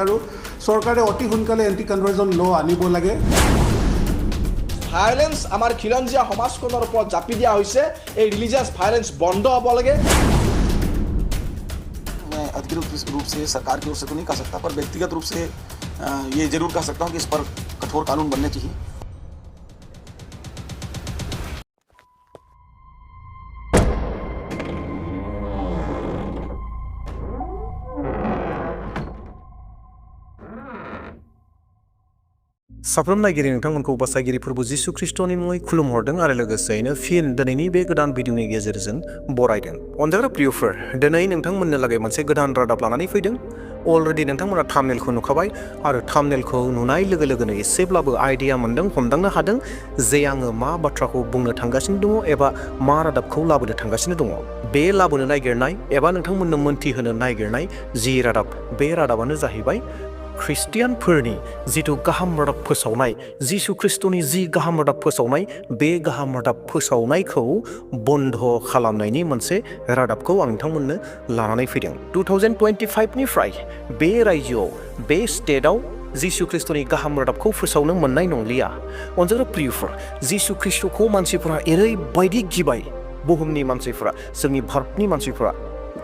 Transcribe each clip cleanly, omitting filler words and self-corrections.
আৰু চৰকাৰে অতি সোনকালে এণ্টি কনভাৰ্জন ল আনিব লাগে। ভায়োলেন্স আমাৰ খিলঞ্জীয়া সমাজখনৰ ওপৰত জাপি দিয়া হৈছে, এই ৰিলিজিয়াছ ভায়োলেন্স বন্ধ হ'ব লাগে। मैं अधिकृत रूप से सरकार की ओर से तो नहीं कह सकता, पर व्यक्तिगत रूप से ये जरूर कह सकता हूँ कि इस पर कठोर कानून बनने चाहिए। साफ्रोम नायगिरि नोंथांमोनखौ बासायगिरि प्रभु जिसु ख्रिस्टनि मुङै खुलुमहरदों आरो लोगोसेयैनो फिन दिनैनि बे गोदान भिडिअनि गेजेरजों बरायदों। अनजाग्रा प्रियफोर, दिनै नोंथांमोननो लागै मोनसे गोदान रादाब लानानै फैदों। अलरेडि नोंथांमोना थाम्बनेलखौ नुखाबाय आरो थाम्बनेलखौ नुनाय लोगो लोगोनो एसेब्लाबो आइडिया मोनदों, हमदांनो हादों जे आङो मा बाथ्राखौ बुंनो थांगासिनो दङ एबा मा रादाबखौ लाबोनो थांगासिनो दङ। बे लाबोनो नागिरनाय एबा नोंथांमोननो मोन्थिहोनो नागिरनाय जि रादाब, बे रादाबानो जाहैबाय ख्रिस्टियानफोरनि जिथु गाहाम रादाब फोसावनाय, जिसु ख्रिस्टनि जि गाहाम रादाब फोसावनाय, बे गाहाम रादाब फोसावनायखौ बन्द खालामनायनि मोनसे रादाबखौ आं नोंथांमोननो लानानै फैदों। 2025निफ्राय बे रायजोआव, बे स्टेटआव जिसु ख्रिस्टनि गाहाम रादाबखौ फोसावनो मोननाय नंलिया। अनजाग्रा प्रियफोर, जिसु ख्रिस्टखौ मानसिफोरा ओरैबायदि गिबाय, बुहुमनि मानसिफोरा, जोंनि भारतनि मानसिफोरा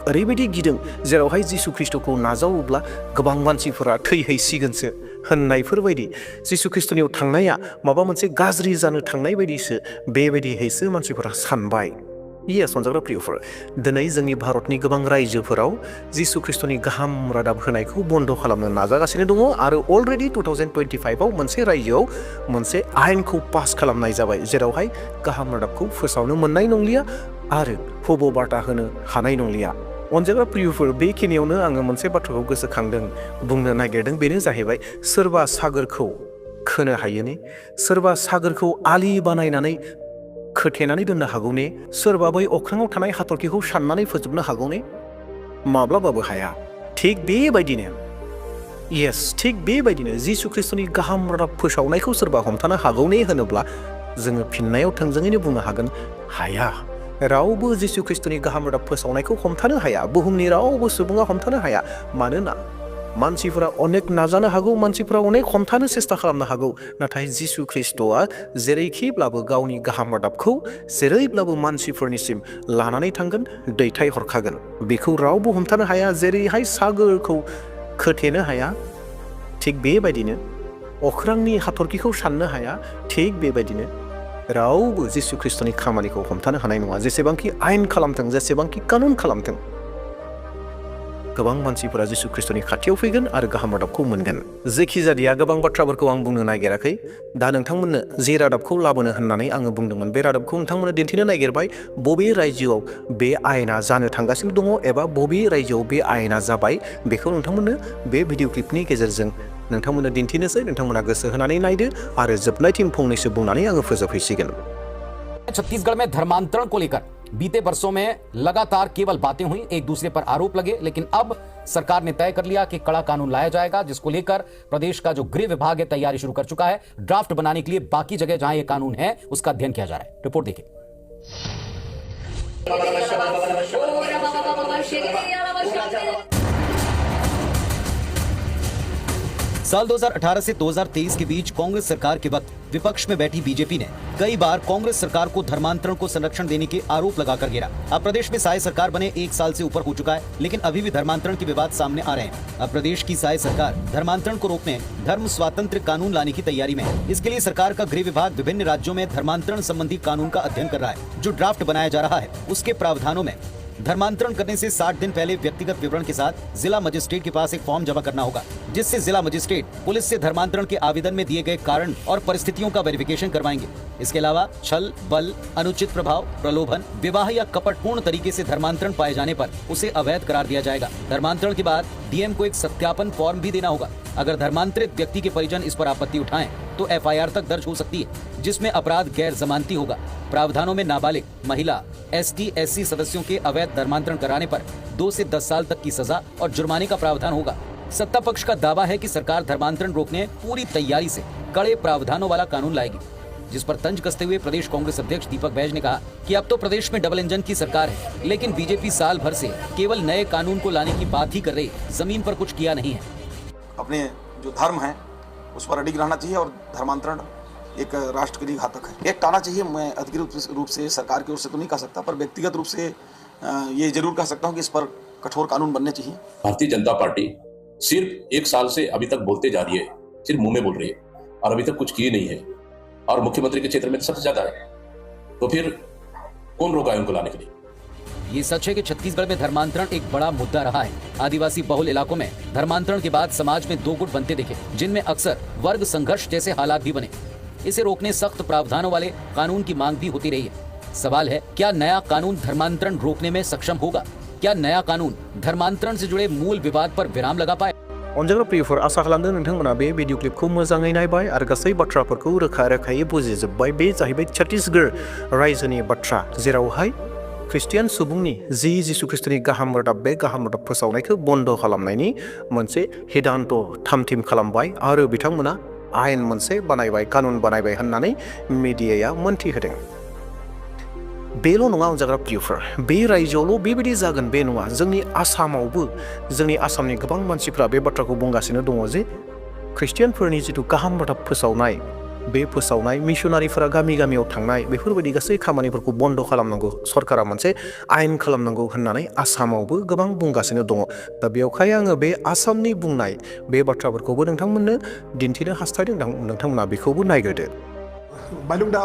ओरैबायदि गिदों जेरावहाय जिसु ख्रिस्टखौ नाजावोब्ला गोबां मानसिफोरा थैहैसिगोनसो होननायफोरबायदि, जिसु ख्रिस्टनियाव थांनाया माबा मोनसे गाज्रि जानो थांनाय बायदिसो, बेबायदिहैसो मानसिफोरा सानबाय। इयेस अनजाग्रा प्रियफोर, दिनै जोंनि भारतनि गोबां रायजोफोराव जिसु ख्रिस्टनि गाहाम रादाब होनायखौ बन्द खालामनो नाजागासिनो दङ आरो अलरेडि 2025आव मोनसे रायजोआव मोनसे आयेनखौ पास खालामनाय जाबाय, जेरावहाय गाहाम रादाबखौ फोसावनो मोननाय नंलिया आरो हबो बार्ता होनो हानाय नंलिया। अनजाग्रा प्रियफोर, बेखिनियावनो आङो मोनसे बाथ्राखौ गोसोखांदों, बुंनो नागिरदों, बेनो जाहैबाय सोरबा सागोरखौ खोनो हायो ने, सोरबा सागोरखौ आलि बानायनानै खोथेनानै दोननो हागौ ने, सोरबा बै अख्राङाव थानाय हाथरखिखौ साननानै फोजोबनो हागौ ने? माब्लाबाबो हाया। थिग बेबायदिनो, इयेस, थिग बेबायदिनो जिसु ख्रिस्टनि गाहाम रादाब फोसावनायखौ सोरबा हमथानो हागौ ने होनोब्ला जोङो फिननायाव थोंजोङैनो बुंनो हागोन, हाया। रावबो जिसु ख्रिस्टनि गाहाम रादाब फोसावनायखौ हमथानो हाया, बुहुमनि रावबो सुबुङा हमथानो हाया। मानोना मानसिफोरा अनेक नाजानो हागौ, मानसिफोरा अनेक हमथानो सेस्था खालामनो हागौ, नाथाय जिसु ख्रिस्टआ जेरैखिब्लाबो गावनि गाहाम रादाबखौ जेरैब्लाबो मानसिफोरनिसिम लानानै थांगोन, दैथायहरखागोन। बेखौ रावबो हमथानो हाया। जेरैहाय सागोरखौ खोथेनो हाया, थिग बेबायदिनो अख्रांनि हाथरखिखौ साननो हाया, थिग बेबायदिनो रावबो जिसु ख्रिस्टनि खामानिखौ हमथानो हानाय नङा। जेसेबांखि आयेन खालामथों, जेसेबांखि कानुन खालामथों, गोबां मानसिफोरा जिसु ख्रिस्टनि खाथियाव फैगोन आरो गाहाम रादाबखौ मोनगोन। जेखि जादिया गोबां बाथ्राफोरखौ आं बुंनो नागिराखै। दा नोंथांमोननो जे रादाबखौ लाबोनो होननानै आङो बुंदोंमोन, बे रादाबखौ नोंथांमोननो दिन्थिनो नागिरबाय। बबे रायजोआव बे आयेना जानो थांगासिनो दङ एबा बबे रायजोआव बे आयेना जाबाय, बेखौ नोंथांमोननो बे भिडिअ क्लिपनि गेजेरजों नोंथांमोननो दिन्थिनोसै। नोंथांमोना गोसो होनानै नायदो आरो जोबनायथिं फंनैसो बुंनानै आङो फोजोबहैसिगोन। छत्तीसगढ़ में धर्मांतरण को लेकर बीते वर्षों में लगातार केवल बातें हुई, एक दूसरे पर आरोप लगे, लेकिन अब सरकार ने तय कर लिया कि कड़ा कानून लाया जाएगा, जिसको लेकर प्रदेश का जो गृह विभाग है तैयारी शुरू कर चुका है। ड्राफ्ट बनाने के लिए बाकी जगह जहां ये कानून है उसका अध्ययन किया जा रहा है। रिपोर्ट देखिए। साल 2018 से 2023 के बीच कांग्रेस सरकार के वक्त विपक्ष में बैठी बीजेपी ने कई बार कांग्रेस सरकार को धर्मांतरण को संरक्षण देने के आरोप लगाकर घेरा। अब प्रदेश में साय सरकार बने 1 साल से ऊपर हो चुका है, लेकिन अभी भी धर्मांतरण के विवाद सामने आ रहे हैं। अब प्रदेश की साय सरकार धर्मांतरण को रोकने धर्म स्वातंत्र कानून लाने की तैयारी में है। इसके लिए सरकार का गृह विभाग विभिन्न राज्यों में धर्मांतरण संबंधी कानून का अध्ययन कर रहा है। जो ड्राफ्ट बनाया जा रहा है उसके प्रावधानों में धर्मांतरण करने से 60 दिन पहले व्यक्तिगत विवरण के साथ जिला मजिस्ट्रेट के पास एक फॉर्म जमा करना होगा, जिससे जिला मजिस्ट्रेट पुलिस से धर्मांतरण के आवेदन में दिए गए कारण और परिस्थितियों का वेरिफिकेशन करवाएंगे। इसके अलावा छल, बल, अनुचित प्रभाव, प्रलोभन, विवाह या कपटपूर्ण तरीके से धर्मांतरण पाए जाने पर उसे अवैध करार दिया जाएगा। धर्मांतरण के बाद डीएम को एक सत्यापन फॉर्म भी देना होगा। अगर धर्मांतरित व्यक्ति के परिजन इस पर आपत्ति उठाएं तो एफआईआर तक दर्ज हो सकती है, जिसमें अपराध गैर जमानती होगा। प्रावधानों में नाबालिग, महिला, एसटी, एससी सदस्यों के अवैध धर्मांतरण कराने पर 2 से 10 साल तक की सजा और जुर्माने का प्रावधान होगा। सत्ता पक्ष का दावा है कि सरकार धर्मांतरण रोकने पूरी तैयारी से कड़े प्रावधानों वाला कानून लाएगी, जिस पर तंज कसते हुए प्रदेश कांग्रेस अध्यक्ष दीपक बैज ने कहा कि अब तो प्रदेश में डबल इंजन की सरकार है, लेकिन बीजेपी साल भर से केवल नए कानून को लाने की बात ही कर रही, जमीन पर कुछ किया नहीं है। अपने जो धर्म है उस पर अडिग रहना चाहिए और धर्मांतरण एक राष्ट्र के लिए घातक है। एक आना चाहिए, मैं अधिकृत रूप से सरकार की ओर से तो नहीं कह सकता, पर व्यक्तिगत रूप से ये जरूर कह सकता हूँ कि इस पर कठोर कानून बनने चाहिए। भारतीय जनता पार्टी सिर्फ 1 साल से अभी तक बोलते जा रही है, सिर्फ मुंह में बोल रही है और अभी तक कुछ किए नहीं है, और मुख्यमंत्री के क्षेत्र में तो सबसे ज्यादा है, तो फिर कौन रोका है उनको लाने के लिए? ये सच है कि छत्तीसगढ़ में धर्मांतरण एक बड़ा मुद्दा रहा है। आदिवासी बहुल इलाकों में धर्मांतरण के बाद समाज में 2 गुट बनते दिखे, जिनमें अक्सर वर्ग संघर्ष जैसे हालात भी बने। इसे रोकने सख्त प्रावधानों वाले कानून की मांग भी होती रही है। सवाल है, क्या नया कानून धर्मांतरण रोकने में सक्षम होगा? क्या नया कानून धर्मांतरण से जुड़े मूल विवाद पर विराम लगा पाए? अनजाग्रा प्रियफोर, आसा खालामदों नोंथांमोना बे भिडिअ क्लिपखौ मोजाङै नायबाय आरो गासै बाथ्राफोरखौ रोखा रोखायै बुजिजोब्बाय। बे जाहैबाय छत्तीसगढ़ रायजोनि बाथ्रा, जेरावहाय ख्रिस्टियान सुबुंनि जि जिसु ख्रिस्टनि गाहाम रादाब, बे गाहाम रादाब फोसावनायखौ बन्द खालामनायनि मोनसे हिदान्त थामथिम खालामबाय आरो बिथांमोना आयेन मोनसे बानायबाय, कानुन बानायबाय होननानै मिडियाया मोन्थिहोदों। बेल' नङा अनजाग्रा प्रियफोर, बे रायजोआवल' बेबायदि जागोन बे नङा, जोंनि आसामावबो जोंनि आसामनि गोबां मानसिफ्रा बे बाथ्राखौ बुंगासिनो दङ जे ख्रिस्टियानफोरनि जिथु गाहाम रादाब फोसावनाय, बे फोसावनाय मिशनारिफोरा गामि गामियाव थांनाय, बेफोरबायदि गासै खामानिफोरखौ बन्द खालामनांगौ, सरकारा मोनसे आयेन खालामनांगौ होननानै आसामावबो गोबां बुंगासिनो दङ। दा बेवहाय आङो बे आसामनि बुंनाय बे बाथ्राफोरखौबो नोंथांमोननो दिन्थिनो हास्थायदों, नोंथांमोना बेखौबो नायग्रोदो। বাইলুংদা,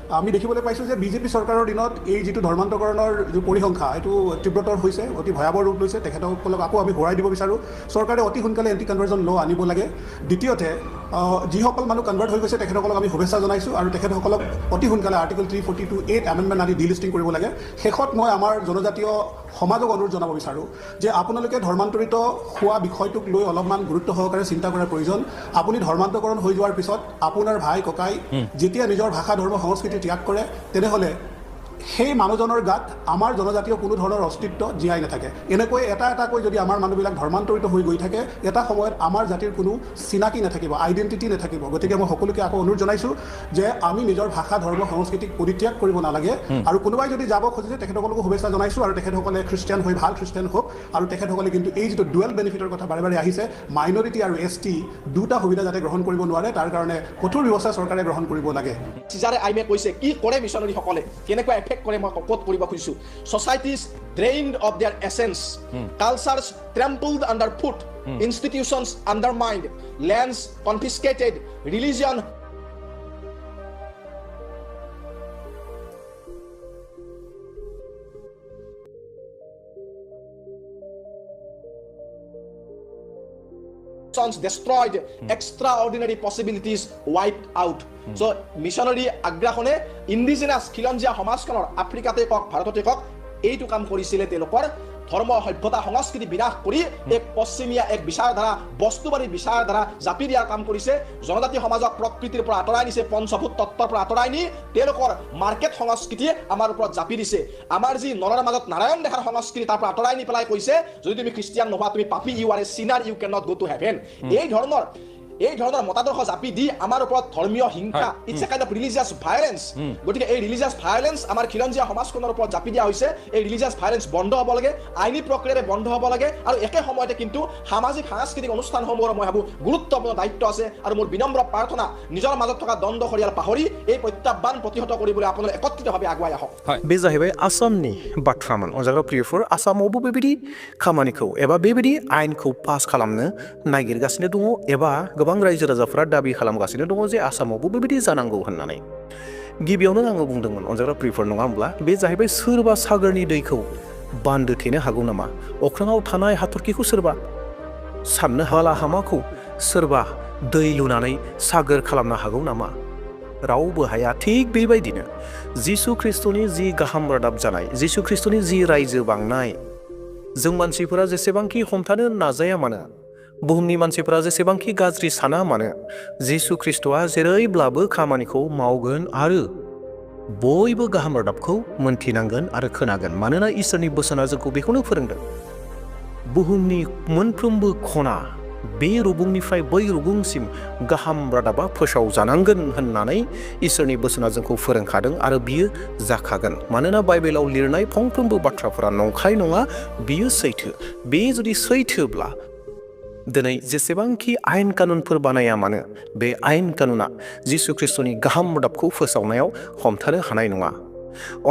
আমি দেখিবলৈ পাইছোঁ যে বিজেপি চৰকাৰৰ দিনত এই যিটো ধৰ্মান্তকৰণৰ যিটো পৰিসংখ্যা এইটো তীব্ৰতৰ হৈছে, অতি ভয়াৱহ ৰূপ লৈছে। তেখেতসকলক আকৌ আমি ঘূৰাই দিব বিচাৰোঁ। চৰকাৰে অতি সোনকালে এণ্টি কনভাৰ্জন ল' আনিব লাগে। দ্বিতীয়তে, যিসকল মানুহ কনভাৰ্ট হৈ গৈছে তেখেতসকলক আমি শুভেচ্ছা জনাইছোঁ আৰু তেখেতসকলক অতি সোনকালে আৰ্টিকল 342(8) এমেণ্ডমেণ্ট আদি ডিলিষ্টিং কৰিব লাগে। শেষত মই আমাৰ জনজাতীয় সমাজক অনুৰোধ জনাব বিচাৰোঁ যে আপোনালোকে ধৰ্মান্তৰিত হোৱা বিষয়টোক লৈ অলপমান গুৰুত্ব সহকাৰে চিন্তা কৰাৰ প্ৰয়োজন। আপুনি ধৰ্মান্তকৰণ হৈ যোৱাৰ পিছত আপোনাৰ ভাই ককাই যেতিয়া নিজৰ ভাষা ধৰ্ম সংস্কৃতি ত্যাগ কৰে, তেনেহ'লে সেই মানুহজনৰ গাত আমাৰ জনজাতীয় কোনো ধৰণৰ অস্তিত্ব জীয়াই নাথাকে। এনেকৈ এটা এটাকৈ যদি আমাৰ মানুহবিলাক ধৰ্মান্তৰিত হৈ গৈ থাকে, এটা সময়ত আমাৰ জাতিৰ কোনো চিনাকি নাথাকিব, আইডেণ্টিটি নাথাকিব। গতিকে মই সকলোকে আকৌ অনুৰোধ জনাইছোঁ যে আমি নিজৰ ভাষা ধৰ্ম সংস্কৃতিক পৰিত্যাগ কৰিব নালাগে, আৰু কোনোবাই যদি যাব খুজিছে তেখেতসকলকো শুভেচ্ছা জনাইছোঁ, আৰু তেখেতসকলে খ্ৰীষ্টিয়ান হৈ ভাল খ্ৰীষ্টিয়ান হওক। আৰু তেখেতসকলে কিন্তু এই যিটো ডুৱেল বেনিফিটৰ কথা বাৰে বাৰে আহিছে, মাইনৰিটি আৰু ST দুটা সুবিধা যাতে গ্ৰহণ কৰিব নোৱাৰে, তাৰ কাৰণে কঠোৰ ব্যৱস্থা চৰকাৰে গ্ৰহণ কৰিব লাগে। চিজাৰে আইমে কৈছে কি কৰে মিছনাৰীসকলে, কেনেকুৱা এফেক্ট কৰে মই ক'ত কৰিব খুজিছোঁ। Societies drained of their essence, cultures trampled underfoot, institutions undermined, lands confiscated, religion destroyed, extraordinary possibilities wiped out. So missionary আগ্ৰাসনে ইণ্ডিজিনাছ খিলঞ্জীয়া সমাজখনৰ আফ্ৰিকাতে কওক ভাৰততে কওক এইটো কাম কৰিছিলে। তেওঁলোকৰ ধৰ্ম সভ্যতা সংস্কৃতি বিনাশ কৰি এক পশ্চিমীয়া এক বিচাৰধাৰা, বস্তুবাদী বিচাৰধাৰা জাপি দিয়াৰ কাম কৰিছে। জনজাতি সমাজক প্ৰকৃতিৰ পৰা আঁতৰাই নিছে, পঞ্চভূত তত্ত্বৰ পৰা আঁতৰাই নি তেওঁলোকৰ মাৰ্কেট সংস্কৃতিয়ে আমাৰ ওপৰত জাপি দিছে। আমাৰ যি নৰৰ মাজত নাৰায়ণ দেখাৰ সংস্কৃতি তাৰ পৰা আঁতৰাই নি পেলাই কৈছে যদি তুমি খ্ৰীষ্টিয়ান নোহোৱা তুমি পাপী, you are a sinner, you can not go to heaven. এই ধৰণৰ মতাদৰ্শ জাপি দি আমাৰ ওপৰত ধৰ্মীয় হিংসা, it's a kind of religious violence. গতিকে এই ৰিলিজিয়াছ ভায়োলেন্স আমাৰ খিলঞ্জীয়া সমাজখনৰ ওপৰত জাপি দিয়া হৈছে। এই ৰিলিজিয়াছ ভায়োলেন্স বন্ধ হ'ব লাগে, আইনী প্ৰক্ৰিয়াৰে বন্ধ হ'ব লাগে, আৰু একে সময়তে কিন্তু সামাজিক সাংস্কৃতিক অনুষ্ঠানসমূহৰ মই ভাবোঁ গুৰুত্বপূৰ্ণ দায়িত্ব আছে। আৰু মোৰ বিনম্ৰ প্ৰাৰ্থনা, নিজৰ মাজত থকা দ্বন্দ্ব খৰিয়াল পাহৰি এই প্ৰত্যাহ্বান প্ৰতিহত কৰিবলৈ আপোনালোক একত্ৰিতভাৱে আগুৱাই আহক। बे जाहैबाय आसामनि बाथ्रामोन। अनजाग्रा प्रियफोर, आसामावबो बेबायदि खामानिखौ एबा बेबायदि आयेनखौ पास खालामनो नागिरगासिनो दङ, एबा गोबां रायजो राजाफोरा दाबि खालामगासिनो दङ जे आसामावबो बेबायदि जानांगौ होननानै। गिबियावनो आङो बुंदोंमोन अनजाग्रा प्रियफोर, नङा होमब्ला? बे जाहैबाय सोरबा सागरनि दैखौ बान्दो थेनो हागौ नामा? अख्राङाव थानाय हाथरखिखौ सोरबा साननो हाला, हामाखौ सोरबा दै लुनानै सागोर खालामनो हागौ नामा? रावबो हाया। थिग बेबायदिनो जिसु ख्रिस्टनि जि गाहाम रादाब जानाय, जिसु ख्रिस्टनि जि रायजो बांनाय, जों मानसिफोरा जेसेबांखि हमथानो नाजाया मानो, बुहुमनि मानसिफोरा जेसेबांखि गाज्रि साना मानो, जिसु ख्रिस्टआ जेरैब्लाबो खामानिखौ मावगोन आरो बयबो गाहाम रादाबखौ मोनथिनांगोन आरो खोनागोन। मानोना इसोरनि बोसोना जोंखौ बेखौनो फोरोंदों। बुहुमनि मोनफ्रोमबो खना, बे रुगुंनिफ्राय बै रुगुंसिम गाहाम रादाबा फोसावजानांगोन होननानै इसोरनि बोसोना जोंखौ फोरोंखादों, आरो बियो जाखागोन। मानोना बाइबेलाव लिरनाय फंफ्रोमबो बाथ्राफोरा नंखाय नङा, बियो सैथो। बे जुदि सैथोब्ला दिनै जेसेबांखि आयेन कानुनफोर बानाया मानो बे आयेन कानुना जिसु ख्रिस्ट'नि गाहाम रादाबखौ फोसावनायाव हमथानो हानाय नङा।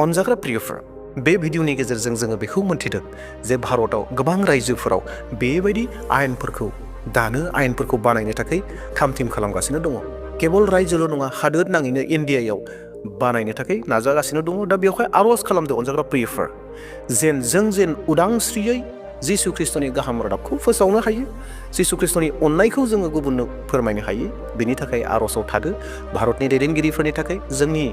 अनजाग्रा प्रियफोर, बे भिडिअनि गेजेरजों जोङो बेखौ मोन्थिदों जे भारताव गोबां रायजोफोराव बेबायदि आयेनफोरखौ आयेनफोरखौ बानायनो थाखाय थाम-थिम खालामगासिनो दङ। केवल रायजोल' नङा, हादोर नाङैनो इन्डियायाव बानायनो थाखाय नाजागासिनो दङ। दा बेवहाय आर'ज खालामदो अनजाग्रा प्रियफोर, जों उदांस्रियै जिसु ख्रिस्ट'नि गाहाम रादाबखौ फोसावनो हायो, जिसु ख्रिस्ट'नि अननायखौ जोङो गुबुननो फोरमायनो हायो। बेनि थाखाय आर'जआव थादो। भारतनि दैदेनगिरिफोरनि थाखाय, जोंनि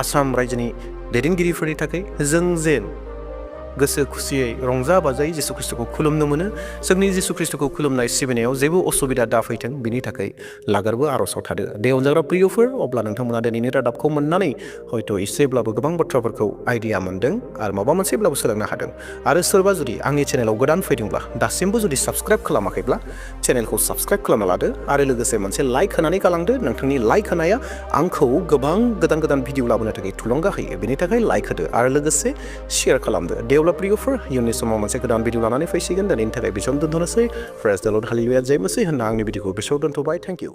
आसाम रायजोनि दैदेनगिरिफोरनि थाखाय जों गोसो खुसियै रंजा बाजायै जिसु ख्रिस्ट'खौ खुलुमनो मोनो। जोंनि जिसु ख्रिस्ट'खौ खुलुमनाय सिबिनायाव जेबो असुबिदा दाफैथों, बिनि थाखाय लागारबो आर'जआव थादो। दे अनजाग्रा प्रियफोर, अब्ला नोंथांमोना दिनैनि रादाबखौ मोननानै हयथ' एसेब्लाबो गोबां बाथ्राफोरखौ आइडिया मोनदों आरो माबा मोनसेब्लाबो सोलोंनो हादों। आरो सोरबा जुदि आंनि चेनेलाव गोदान फैदोंब्ला, दासिमबो जुदि साबस्क्राइब खालामाखैब्ला चेनेलखौ साबस्क्राइब खालामना लादो आरो लोगोसे मोनसे लाइक होनानै गालांदो। नोंथांनि लाइक होनाया आंखौ गोबां गोदान भिडिअ लाबोनो थाखाय थुलुंगा होयो। बेनि थाखाय लाइक होदो आरो लोगोसे शेयार खालामदो। दे अब्ला प्रियफोर, इयुननि समाव मोनसे गोदान भिडिअ लानानै फैसिगोन। दिनैनि थाखाय बेसेयावनो दोनथ'नोसै। प्रेज द लर्ड, हालेलुया, जय मसीह होनना आंनि भिडिअखौ बेसेयाव दोनथ'बाय। Thank you.